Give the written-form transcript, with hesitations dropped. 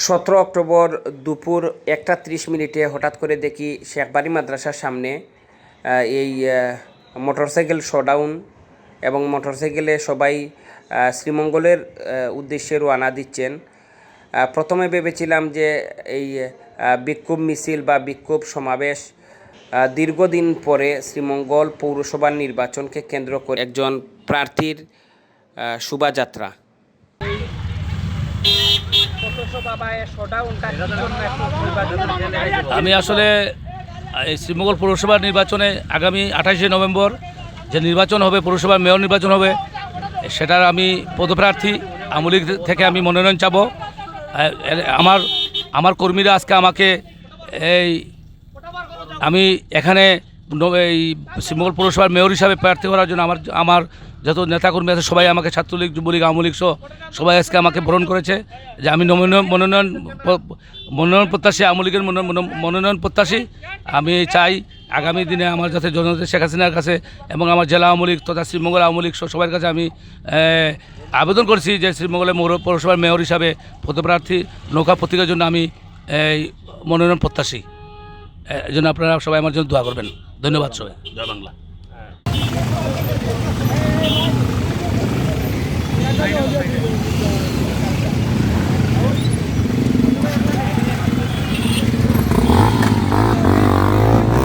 17 October দুপুর 1:30 হঠাৎ করে দেখি শেখবাড়ি মাদ্রাসার সামনে এই মোটরসাইকেল শোডাউন এবং মোটরসাইকেলে সবাই শ্রীমঙ্গলের উদ্দেশ্যে রওনা দিচ্ছেন। প্রথমে ভেবেছিলাম যে এই বিক্ষোভ মিছিল বা বিক্ষোভ সমাবেশ দীর্ঘদিন পরে শ্রীমঙ্গল পৌরসভার নির্বাচনকে কেন্দ্র করে একজন প্রার্থীর শোভাযাত্রা। আমি আসলে এই শ্রীমঙ্গল পৌরসভার নির্বাচনে আগামী 28শে নভেম্বর যে নির্বাচন হবে, পৌরসভার মেয়র নির্বাচন হবে, সেটার আমি পদপ্রার্থী আওয়ামী লীগ থেকে আমি মনোনয়ন চাব। আমার কর্মীরা আজকে আমাকে আমি এখানে এই শ্রীমঙ্গল পৌরসভার মেয়র হিসাবে প্রার্থী করার জন্য আমার যত নেতাকর্মী আছে সবাই আমাকে ছাত্রলীগ, যুবলীগ, আওয়ামী লীগ সহ সবাই আজকে আমাকে বরণ করেছে যে আমি মনোনয়ন প্রত্যাশী, আওয়ামী লীগের মনোনয়ন প্রত্যাশী। আমি চাই আগামী দিনে আমার যাতে জননেত্রী শেখ হাসিনার কাছে এবং আমার জেলা আওয়ামী লীগ তথা শ্রীমঙ্গল আওয়ামী লীগ সবার কাছে আমি আবেদন করছি যে শ্রীমঙ্গলের পৌরসভার মেয়র হিসাবে পদপ্রার্থী নৌকা প্রতীকের জন্য আমি এই মনোনয়ন প্রত্যাশী। এই জন্য আপনারা সবাই আমার জন্য দোয়া করবেন। ধন্যবাদ সবাই। জয় বাংলা।